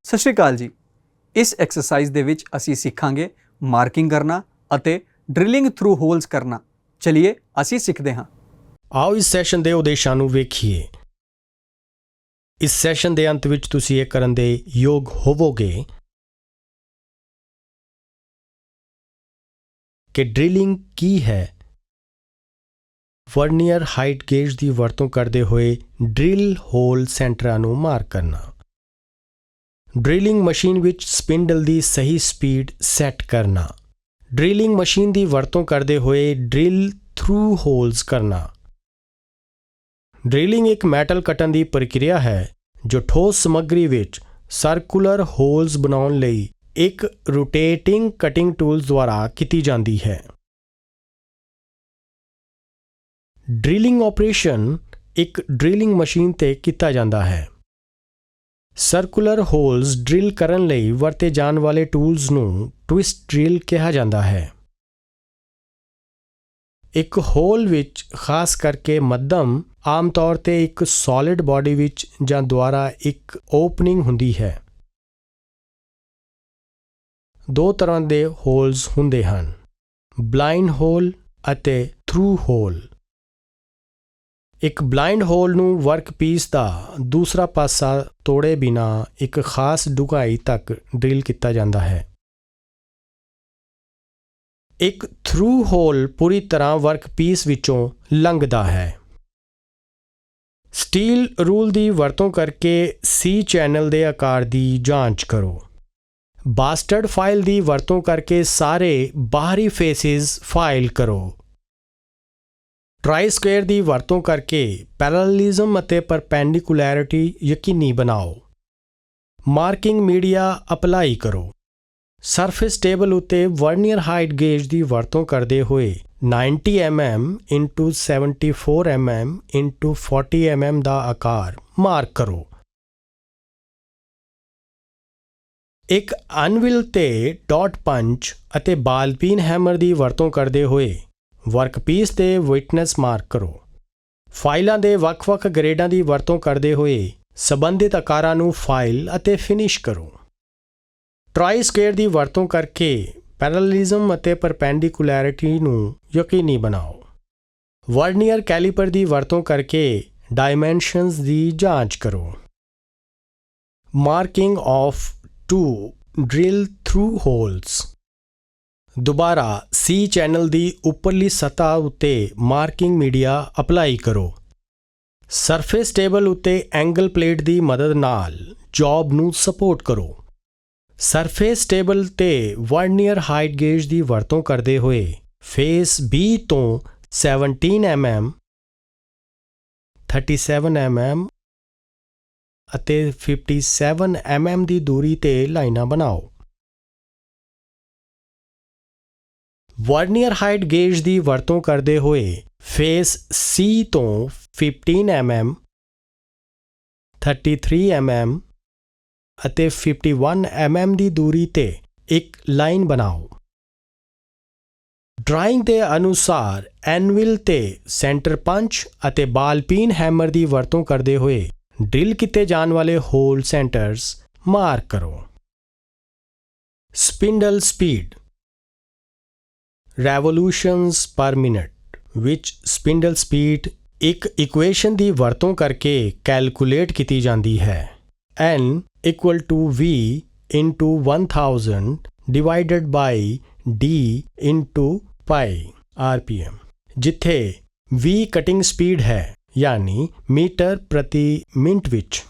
ਸਤਿ ਸ਼੍ਰੀ ਅਕਾਲ ਜੀ। ਇਸ ਐਕਸਰਸਾਈਜ਼ ਦੇ ਵਿੱਚ ਅਸੀਂ ਸਿੱਖਾਂਗੇ ਮਾਰਕਿੰਗ ਕਰਨਾ ਅਤੇ ਡ੍ਰਿਲਿੰਗ ਥਰੂ ਹੋਲਸ ਕਰਨਾ। ਚਲਿਏ ਅਸੀਂ ਸਿੱਖਦੇ ਹਾਂ। ਆਓ ਇਸ ਸੈਸ਼ਨ ਦੇ ਉਦੇਸ਼ਾਂ ਨੂੰ ਵੇਖੀਏ। ਇਸ ਸੈਸ਼ਨ ਦੇ ਅੰਤ ਵਿੱਚ ਤੁਸੀਂ ਇਹ ਕਰਨ ਦੇ ਯੋਗ ਹੋਵੋਗੇ ਕਿ ਡ੍ਰਿਲਿੰਗ ਕੀ ਹੈ, ਵਰਨੀਅਰ ਹਾਈਟ ਗੇਜ ਦੀ ਵਰਤੋਂ ਕਰਦੇ ਹੋਏ ਡ੍ਰਿਲ ਹੋਲ ਸੈਂਟਰਾਂ ਨੂੰ ਮਾਰਕ ਕਰਨਾ, ਡ੍ਰਿਲਿੰਗ ਮਸ਼ੀਨ ਵਿੱਚ ਸਪਿੰਡਲ ਦੀ ਸਹੀ ਸਪੀਡ ਸੈੱਟ ਕਰਨਾ, ਡ੍ਰਿਲਿੰਗ ਮਸ਼ੀਨ ਦੀ ਵਰਤੋਂ ਕਰਦੇ ਹੋਏ ਡ੍ਰਿਲ ਥਰੂ ਹੋਲਸ ਕਰਨਾ। ਡ੍ਰਿਲਿੰਗ ਇੱਕ ਮੈਟਲ ਕੱਟਣ ਦੀ ਪ੍ਰਕਿਰਿਆ ਹੈ ਜੋ ਠੋਸ ਸਮੱਗਰੀ ਵਿੱਚ ਸਰਕੂਲਰ ਹੋਲਸ ਬਣਾਉਣ ਲਈ ਇੱਕ ਰੋਟੇਟਿੰਗ ਕਟਿੰਗ ਟੂਲ ਦੁਆਰਾ ਕੀਤੀ ਜਾਂਦੀ ਹੈ। ਡ੍ਰਿਲਿੰਗ ਆਪਰੇਸ਼ਨ ਇੱਕ ਡ੍ਰਿਲਿੰਗ ਮਸ਼ੀਨ ਤੇ ਕੀਤਾ ਜਾਂਦਾ ਹੈ। ਸਰਕੂਲਰ ਹੋਲਸ ਡ੍ਰਿਲ ਕਰਨ ਲਈ ਵਰਤੇ ਜਾਣ ਵਾਲੇ ਟੂਲਸ ਨੂੰ ਟਵਿਸਟ ਡ੍ਰਿਲ ਕਿਹਾ ਜਾਂਦਾ ਹੈ। ਇੱਕ ਹੋਲ ਵਿੱਚ ਖਾਸ ਕਰਕੇ ਮੱਧਮ ਆਮ ਤੌਰ ਤੇ ਇੱਕ ਸੋਲਿਡ ਬਾਡੀ ਵਿੱਚ ਜਾਂ ਦੁਆਰਾ ਇੱਕ ਓਪਨਿੰਗ ਹੁੰਦੀ ਹੈ। ਦੋ ਤਰ੍ਹਾਂ ਦੇ ਹੋਲਸ ਹੁੰਦੇ ਹਨ, ਬਲਾਈਂਡ ਹੋਲ ਅਤੇ ਥਰੂ ਹੋਲ। ਇੱਕ ਬਲਾਈਂਡ ਹੋਲ ਨੂੰ ਵਰਕਪੀਸ ਦਾ ਦੂਸਰਾ ਪਾਸਾ ਤੋੜੇ ਬਿਨਾਂ ਇੱਕ ਖਾਸ ਡੂੰਘਾਈ ਤੱਕ ਡ੍ਰਿਲ ਕੀਤਾ ਜਾਂਦਾ ਹੈ। ਇੱਕ ਥਰੂ ਹੋਲ ਪੂਰੀ ਤਰ੍ਹਾਂ ਵਰਕਪੀਸ ਵਿੱਚੋਂ ਲੰਘਦਾ ਹੈ। ਸਟੀਲ ਰੂਲ ਦੀ ਵਰਤੋਂ ਕਰਕੇ ਸੀ ਚੈਨਲ ਦੇ ਆਕਾਰ ਦੀ ਜਾਂਚ ਕਰੋ। ਬਾਸਟਰਡ ਫਾਈਲ ਦੀ ਵਰਤੋਂ ਕਰਕੇ ਸਾਰੇ ਬਾਹਰੀ ਫੇਸਿਸ ਫਾਈਲ ਕਰੋ। ਟਰਾਈ ਸਕੁਏਅਰ ਦੀ ਵਰਤੋਂ ਕਰਕੇ ਪੈਰਲਲਿਜ਼ਮ ਅਤੇ ਪਰਪੈਂਡੀਕੁਲੈਰਿਟੀ ਯਕੀਨੀ ਬਣਾਓ। ਮਾਰਕਿੰਗ ਮੀਡੀਆ ਅਪਲਾਈ ਕਰੋ। ਸਰਫੇਸ ਟੇਬਲ ਉੱਤੇ ਵਰਨੀਅਰ ਹਾਈਟ ਗੇਜ ਦੀ ਵਰਤੋਂ ਕਰਦੇ ਹੋਏ 90 mm × 74 mm × 40 mm ਦਾ ਆਕਾਰ ਮਾਰਕ ਕਰੋ। ਇੱਕ ਅਨਵਿਲ ਤੇ ਡਾਟ ਪੰਚ ਅਤੇ ਬਾਲ ਪੀਨ ਹੈਮਰ ਦੀ ਵਰਤੋਂ ਕਰਦੇ ਹੋਏ ਵਰਕਪੀਸ ਤੇ ਵਿਟਨੈਸ ਮਾਰਕ ਕਰੋ। ਫਾਈਲਾਂ ਦੇ ਵੱਖ-ਵੱਖ ਗ੍ਰੇਡਾਂ ਦੀ ਵਰਤੋਂ ਕਰਦੇ ਹੋਏ ਸੰਬੰਧਿਤ ਆਕਾਰਾਂ ਨੂੰ ਫਾਈਲ ਅਤੇ ਫਿਨਿਸ਼ ਕਰੋ। ਟਰਾਈ ਸਕੁਏਅਰ ਦੀ ਵਰਤੋਂ ਕਰਕੇ ਪੈਰਲਲਿਜ਼ਮ ਅਤੇ ਪਰਪੈਂਡੀਕੁਲੈਰਿਟੀ ਨੂੰ ਯਕੀਨੀ ਬਣਾਓ। ਵਰਨੀਅਰ ਕੈਲੀਪਰ ਦੀ ਵਰਤੋਂ ਕਰਕੇ ਡਾਇਮੈਂਸ਼ਨਸ ਦੀ ਜਾਂਚ ਕਰੋ। Marking off to drill through holes. ਦੁਬਾਰਾ ਸੀ ਚੈਨਲ ਦੀ ਉੱਪਰਲੀ ਸਤ੍ਹਾ ਉੱਤੇ ਮਾਰਕਿੰਗ ਮੀਡੀਆ ਅਪਲਾਈ ਕਰੋ। ਸਰਫੇਸ ਟੇਬਲ ਉੱਤੇ ਐਂਗਲ ਪਲੇਟ ਦੀ ਮਦਦ ਨਾਲ ਜੌਬ ਨੂੰ ਸਪੋਰਟ ਕਰੋ। ਸਰਫੇਸ ਟੇਬਲ ਤੇ ਵਰਨੀਅਰ ਹਾਈਟ ਗੇਜ ਦੀ ਵਰਤੋਂ ਕਰਦੇ ਹੋਏ ਫੇਸ B ਤੋਂ 17 mm, 37 mm ਅਤੇ 57 mm ਦੀ ਦੂਰੀ ਤੇ ਲਾਈਨਾਂ ਬਣਾਓ। ਵਰਨੀਅਰ ਹਾਈਟ ਗੇਜ ਦੀ ਵਰਤੋਂ ਕਰਦੇ ਹੋਏ ਫੇਸ C ਤੋਂ 15 mm, 33 mm ਅਤੇ 51 mm ਦੀ ਦੂਰੀ ਤੇ ਇੱਕ ਲਾਈਨ ਬਣਾਓ। ਡਰਾਇੰਗ ਦੇ ਅਨੁਸਾਰ ਐਨਵਿਲ ਤੇ ਸੈਂਟਰ ਪੰਚ ਅਤੇ ਬਾਲ ਪੀਨ ਹੈਮਰ ਦੀ ਵਰਤੋਂ ਕਰਦੇ ਹੋਏ ਡ੍ਰਿਲ ਕੀਤੇ ਜਾਣ ਵਾਲੇ ਹੋਲ ਸੈਂਟਰਸ ਮਾਰਕ ਕਰੋ। ਸਪਿੰਡਲ ਸਪੀਡ ਰੈਵੋਲੂਸ਼ਨਸ ਪਰ ਮਿੰਟ ਵਿੱਚ ਸਪਿੰਡਲ ਸਪੀਡ ਇੱਕ ਇਕੁਏਸ਼ਨ ਦੀ ਵਰਤੋਂ ਕਰਕੇ ਕੈਲਕੂਲੇਟ ਕੀਤੀ ਜਾਂਦੀ ਹੈ। N = V × 1000 divided by D × pi RPM, ਜਿੱਥੇ V ਕਟਿੰਗ ਸਪੀਡ ਹੈ ਯਾਨੀ ਮੀਟਰ ਪ੍ਰਤੀ ਮਿੰਟ ਵਿੱਚ,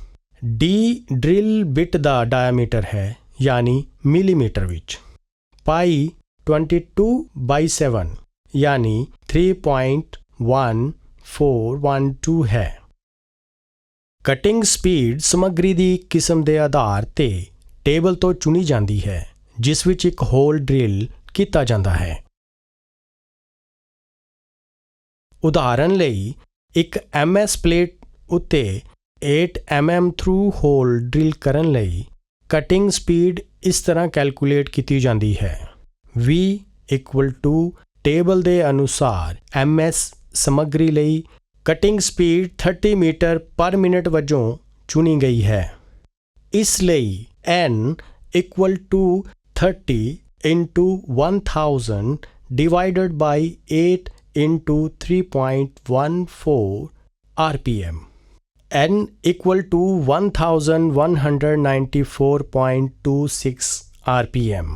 D ਡ੍ਰਿਲ ਬਿਟ ਦਾ ਡਾਇਆਮੀਟਰ ਹੈ ਯਾਨੀ ਮਿਲੀਮੀਟਰ ਵਿੱਚ, ਪਾਈ 22/7 ਯਾਨੀ 3.1412 ਹੈ। ਕਟਿੰਗ ਸਪੀਡ ਸਮੱਗਰੀ ਦੀ ਕਿਸਮ ਦੇ ਆਧਾਰ ਤੇ ਟੇਬਲ ਤੋਂ ਚੁਣੀ ਜਾਂਦੀ ਹੈ ਜਿਸ ਵਿੱਚ ਇੱਕ ਹੋਲ ਡ੍ਰਿਲ ਕੀਤਾ ਜਾਂਦਾ ਹੈ। ਉਦਾਹਰਨ ਲਈ ਇੱਕ MS ਪਲੇਟ ਉੱਤੇ 8 mm ਥਰੂ ਹੋਲ ਡ੍ਰਿਲ ਕਰਨ ਲਈ ਕਟਿੰਗ ਸਪੀਡ ਇਸ ਤਰ੍ਹਾਂ ਕੈਲਕੂਲੇਟ ਕੀਤੀ ਜਾਂਦੀ ਹੈ। V = ਟੇਬਲ ਦੇ ਅਨੁਸਾਰ MS ਸਮੱਗਰੀ ਲਈ cutting speed 30 metre per minute ਵਜੋਂ ਚੁਣੀ ਗਈ ਹੈ। ਇਸ ਲਈ n equal to 30 into 1000 divided by 8 into 3.14 rpm. n equal to 1194.26 rpm.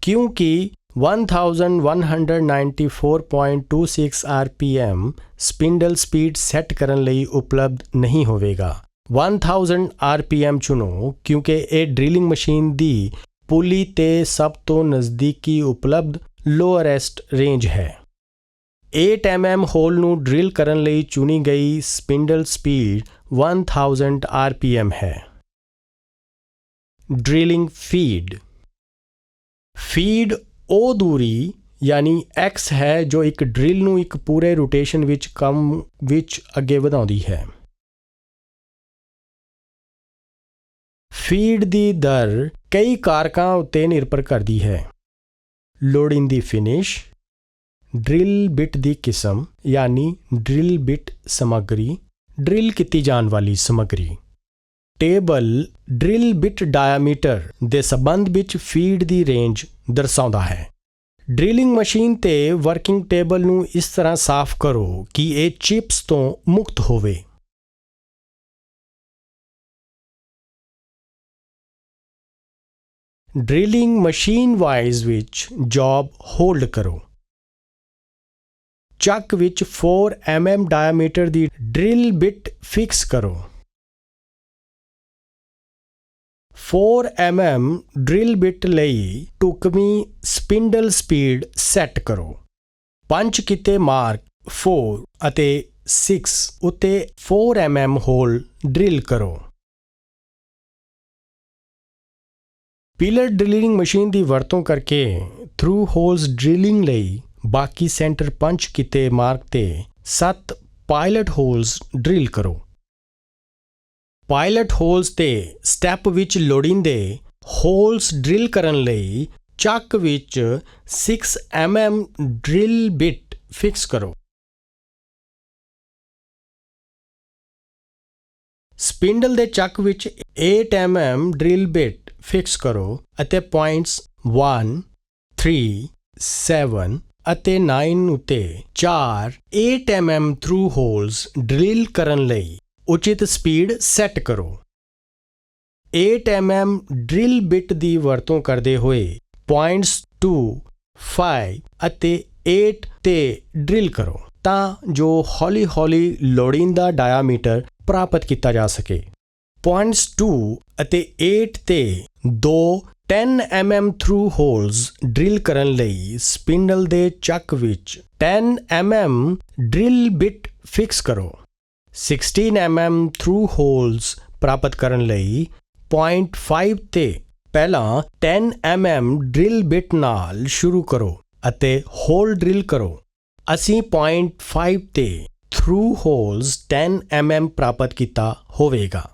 क्योंकि 1194.26 rpm ਸਪਿੰਡਲ ਸਪੀਡ ਸੈੱਟ ਕਰਨ ਲਈ ਉਪਲਬਧ ਨਹੀਂ ਹੋਵੇਗਾ। 1000 rpm ਚੁਣੋ ਕਿਉਂਕਿ ਇਹ ਡ੍ਰਿਲਿੰਗ ਮਸ਼ੀਨ ਦੀ ਪੁਲੀ ਤੇ ਸਭ ਤੋਂ ਨਜ਼ਦੀਕੀ ਉਪਲਬਧ ਲੋਅਰੈਸਟ ਰੇਂਜ ਹੈ। 8 mm ਹੋਲ ਨੂੰ ਡ੍ਰਿਲ ਕਰਨ ਲਈ ਚੁਣੀ ਗਈ ਸਪਿੰਡਲ ਸਪੀਡ 1000 rpm ਹੈ। Drilling feed. ਫੀਡ ਉਹ ਦੂਰੀ ਯਾਨੀ x ਹੈ ਜੋ ਇੱਕ ਡ੍ਰਿਲ ਨੂੰ ਇੱਕ ਪੂਰੇ ਰੋਟੇਸ਼ਨ ਵਿੱਚ ਕੰਮ ਵਿੱਚ ਅੱਗੇ ਵਧਾਉਂਦੀ ਹੈ। ਫੀਡ ਦੀ ਦਰ ਕਈ ਕਾਰਕਾਂ ਉੱਤੇ ਨਿਰਭਰ ਕਰਦੀ ਹੈ। ਲੋੜੀਂਦੀ ਫਿਨਿਸ਼, ਡ੍ਰਿਲ ਬਿਟ ਦੀ ਕਿਸਮ ਯਾਨੀ ਡ੍ਰਿਲ ਬਿਟ ਸਮੱਗਰੀ, ਡ੍ਰਿਲ ਕੀਤੀ ਜਾਣ ਵਾਲੀ ਸਮੱਗਰੀ। ਟੇਬਲ ਡ੍ਰਿਲ ਬਿਟ ਡਾਇਆਮੀਟਰ ਦੇ ਸੰਬੰਧ ਵਿੱਚ ਫੀਡ ਦੀ ਰੇਂਜ ਦਰਸਾਉਂਦਾ ਹੈ। ਡ੍ਰਿਲਿੰਗ ਮਸ਼ੀਨ ਤੇ ਵਰਕਿੰਗ ਟੇਬਲ ਨੂੰ ਇਸ ਤਰ੍ਹਾਂ ਸਾਫ਼ ਕਰੋ ਕਿ ਇਹ ਚਿਪਸ ਤੋਂ ਮੁਕਤ ਹੋਵੇ। ਡ੍ਰਿਲਿੰਗ ਮਸ਼ੀਨ ਵਾਈਜ਼ ਵਿੱਚ ਜੌਬ ਹੋਲਡ ਕਰੋ। ਚੱਕ ਵਿੱਚ 4 mm ਡਾਇਆਮੀਟਰ ਦੀ ਡ੍ਰਿਲ ਬਿਟ ਫਿਕਸ ਕਰੋ। 4 mm ਡ੍ਰਿਲ ਬਿਟ ਲਈ ਢੁਕਵੀਂ ਸਪਿੰਡਲ ਸਪੀਡ ਸੈੱਟ ਕਰੋ। ਪੰਚ ਕੀਤੇ ਮਾਰਕ 4 ਅਤੇ 6 ਉੱਤੇ 4 mm ਹੋਲ ਡ੍ਰਿਲ ਕਰੋ। ਪਿਲਰ ਡ੍ਰਿਲਿੰਗ ਮਸ਼ੀਨ ਦੀ ਵਰਤੋਂ ਕਰਕੇ ਥਰੂ ਹੋਲਸ ਡ੍ਰਿਲਿੰਗ ਲਈ ਬਾਕੀ ਸੈਂਟਰ ਪੰਚ ਕੀਤੇ ਮਾਰਕ ਤੇ 7 ਪਾਇਲਟ ਹੋਲਸ ਡ੍ਰਿਲ ਕਰੋ। ਪਾਇਲਟ ਹੋਲਸ ਤੇ ਸਟੈਪ ਵਿੱਚ ਲੋੜੀਂਦੇ ਹੋਲਸ ਡ੍ਰਿਲ ਕਰਨ ਲਈ ਚੱਕ ਵਿੱਚ 6 mm ਡ੍ਰਿਲ ਬਿਟ ਫਿਕਸ ਕਰੋ। ਸਪਿੰਡਲ ਦੇ ਚੱਕ ਵਿੱਚ 8 mm ਡ੍ਰਿਲ ਬਿਟ ਫਿਕਸ ਕਰੋ ਅਤੇ ਪੁਆਇੰਟਸ 1, 3, 7 ਅਤੇ 9 ਉੱਤੇ 4 8 mm ਥਰੂ ਹੋਲਸ ਡ੍ਰਿਲ ਕਰਨ ਲਈ ਉਚਿਤ ਸਪੀਡ ਸੈੱਟ ਕਰੋ। 8 mm ਡ੍ਰਿਲ ਬਿਟ ਦੀ ਵਰਤੋਂ ਕਰਦੇ ਹੋਏ ਪੁਆਇੰਟਸ 2, 5 ਅਤੇ 8 ਤੇ ਡ੍ਰਿਲ ਕਰੋ ਤਾਂ ਜੋ ਹੌਲੀ-ਹੌਲੀ ਲੋੜੀਂਦਾ ਡਾਇਆਮੀਟਰ ਪ੍ਰਾਪਤ ਕੀਤਾ ਜਾ ਸਕੇ। ਪੁਆਇੰਟਸ 2 ਅਤੇ 8 ਤੇ 2 10 mm ਥਰੂ ਹੋਲਸ ਡ੍ਰਿਲ ਕਰਨ ਲਈ ਸਪਿੰਡਲ ਦੇ ਚੱਕ ਵਿੱਚ 10 mm ਡ੍ਰਿਲ ਬਿਟ ਫਿਕਸ ਕਰੋ। 16 mm ਥਰੂ ਹੋਲਸ ਪ੍ਰਾਪਤ ਕਰਨ ਲਈ ਪੁਆਇੰਟ 5 ਤੇ ਪਹਿਲਾਂ 10 mm ਡ੍ਰਿਲ ਬਿਟ ਨਾਲ ਸ਼ੁਰੂ ਕਰੋ ਅਤੇ ਹੋਲ ਡ੍ਰਿਲ ਕਰੋ। ਅਸੀਂ ਪੁਆਇੰਟ 5 ਤੇ ਥਰੂ ਹੋਲਸ 10 mm ਪ੍ਰਾਪਤ ਕੀਤਾ ਹੋਵੇਗਾ।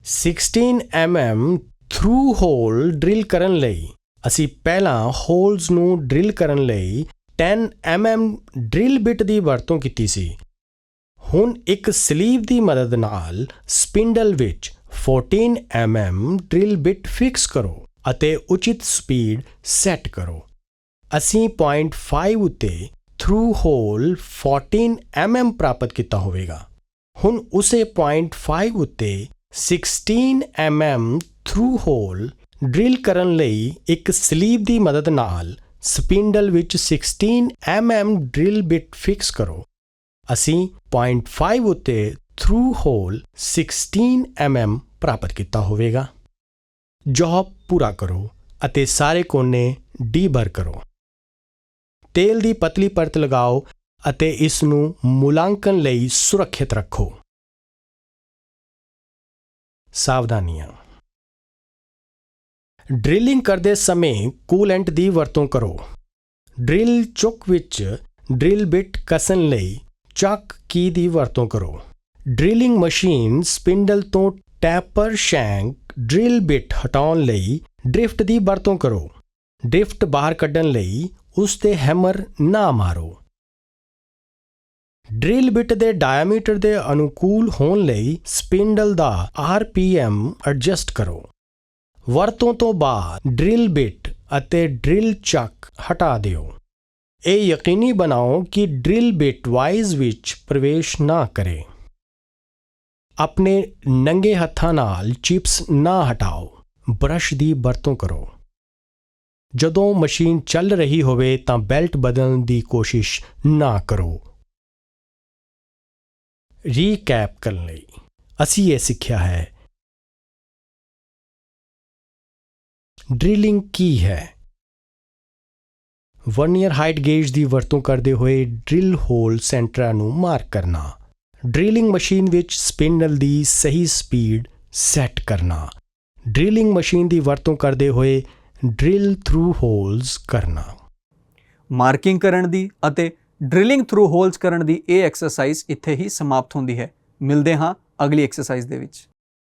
16 mm ਥਰੂ ਹੋਲ ਡ੍ਰਿਲ ਕਰਨ ਲਈ ਅਸੀਂ ਪਹਿਲਾਂ ਹੋਲਸ ਨੂੰ ਡ੍ਰਿਲ ਕਰਨ ਲਈ 10 mm ਡ੍ਰਿਲ ਬਿਟ ਦੀ ਵਰਤੋਂ ਕੀਤੀ ਸੀ। ਹੁਣ ਇੱਕ ਸਲੀਵ ਦੀ ਮਦਦ ਨਾਲ ਸਪਿੰਡਲ ਵਿੱਚ 14 mm ਡ੍ਰਿਲ ਬਿਟ ਫਿਕਸ ਕਰੋ ਅਤੇ ਉਚਿਤ ਸਪੀਡ ਸੈੱਟ ਕਰੋ। ਅਸੀਂ ਪੁਆਇੰਟ 5 ਉੱਤੇ ਥਰੂ ਹੋਲ 14 mm ਪ੍ਰਾਪਤ ਕੀਤਾ ਹੋਵੇਗਾ। ਹੁਣ ਉਸੇ ਪੁਆਇੰਟ 5 ਉੱਤੇ 16 mm ਥਰੂ ਹੋਲ ਡ੍ਰਿਲ ਕਰਨ ਲਈ ਇੱਕ ਸਲੀਵ ਦੀ ਮਦਦ ਨਾਲ ਸਪਿੰਡਲ ਵਿੱਚ 16 mm ਡ੍ਰਿਲ ਬਿਟ ਫਿਕਸ ਕਰੋ। ਅਸੀਂ ਪੁਆਇੰਟ 5 ਉੱਤੇ ਥਰੂ ਹੋਲ 16 mm ਪ੍ਰਾਪਤ ਕੀਤਾ ਹੋਵੇਗਾ। ਜੌਬ ਪੂਰਾ ਕਰੋ ਅਤੇ ਸਾਰੇ ਕੋਨੇ ਡੀਬਰ ਕਰੋ। ਤੇਲ ਦੀ ਪਤਲੀ ਪਰਤ ਲਗਾਓ ਅਤੇ ਇਸ ਨੂੰ ਮੁਲਾਂਕਣ ਲਈ ਸੁਰੱਖਿਅਤ ਰੱਖੋ। ਸਾਵਧਾਨੀਆਂ। ਡ੍ਰਿਲਿੰਗ ਕਰਦੇ ਸਮੇਂ ਕੂਲੈਂਟ ਦੀ ਵਰਤੋਂ ਕਰੋ। ਡ੍ਰਿਲ ਚੁੱਕ ਵਿੱਚ ਡ੍ਰਿਲ ਬਿਟ ਕੱਸਣ ਲਈ ਚੱਕ ਕੀ ਦੀ ਵਰਤੋਂ ਕਰੋ। ਡ੍ਰਿਲਿੰਗ ਮਸ਼ੀਨ ਸਪਿੰਡਲ ਤੋਂ ਟੈਪਰ ਸ਼ੈਂਕ ਡ੍ਰਿਲ ਬਿਟ ਹਟਾਉਣ ਲਈ ਡ੍ਰਿਫਟ ਦੀ ਵਰਤੋਂ ਕਰੋ। ਡ੍ਰਿਫਟ ਬਾਹਰ ਕੱਢਣ ਲਈ ਉਸ ਤੇ ਹੈਮਰ ਨਾ ਮਾਰੋ। ਡਰਿਲ ਬਿਟ ਦੇ ਡਾਇਆਮੀਟਰ ਦੇ ਅਨੁਕੂਲ ਹੋਣ ਲਈ ਸਪਿੰਡਲ ਦਾ RPM ਐਡਜਸਟ ਕਰੋ। ਵਰਤੋਂ ਤੋਂ ਬਾਅਦ ਡਰਿਲ ਬਿਟ ਅਤੇ ਡਰਿਲ ਚੱਕ ਹਟਾ ਦਿਓ। ਇਹ ਯਕੀਨੀ ਬਣਾਓ ਕਿ ਡਰਿਲ ਬਿਟ ਵਾਈਜ਼ ਵਿੱਚ ਪ੍ਰਵੇਸ਼ ਨਾ ਕਰੇ। ਆਪਣੇ ਨੰਗੇ ਹੱਥਾਂ ਨਾਲ ਚਿਪਸ ਨਾ ਹਟਾਓ। ਬਰਸ਼ ਦੀ ਵਰਤੋਂ ਕਰੋ। ਜਦੋਂ ਮਸ਼ੀਨ ਚੱਲ ਰਹੀ ਹੋਵੇ ਤਾਂ ਬੈਲਟ ਬਦਲਣ ਦੀ ਕੋਸ਼ਿਸ਼ ਨਾ ਕਰੋ। ਰੀਕੈਪ ਕਰਨ ਲਈ ਅਸੀਂ ਇਹ ਸਿੱਖਿਆ ਹੈ। ਡ੍ਰਿਲਿੰਗ ਕੀ ਹੈ? ਵਰਨੀਅਰ ਹਾਈਟ ਗੇਜ ਦੀ ਵਰਤੋਂ ਕਰਦੇ ਹੋਏ ਡਰਿਲ ਹੋਲ ਸੈਂਟਰਾਂ ਨੂੰ ਮਾਰਕ ਕਰਨਾ। ਡ੍ਰਿਲਿੰਗ ਮਸ਼ੀਨ ਵਿੱਚ ਸਪਿੰਡਲ ਦੀ ਸਹੀ ਸਪੀਡ ਸੈੱਟ ਕਰਨਾ। ਡ੍ਰਿਲਿੰਗ ਮਸ਼ੀਨ ਦੀ ਵਰਤੋਂ ਕਰਦੇ ਹੋਏ ਡਰਿਲ ਥਰੂ ਹੋਲਸ ਕਰਨਾ। ਮਾਰਕਿੰਗ ਕਰਨ ਦੀ ਅਤੇ ਡ੍ਰਿਲਿੰਗ ਥਰੂ ਹੋਲਸ ਕਰਨ ਦੀ ਇਹ ਐਕਸਰਸਾਈਜ਼ ਇੱਥੇ ਹੀ ਸਮਾਪਤ ਹੁੰਦੀ ਹੈ। ਮਿਲਦੇ ਹਾਂ ਅਗਲੀ ਐਕਸਰਸਾਈਜ਼ ਦੇ ਵਿੱਚ।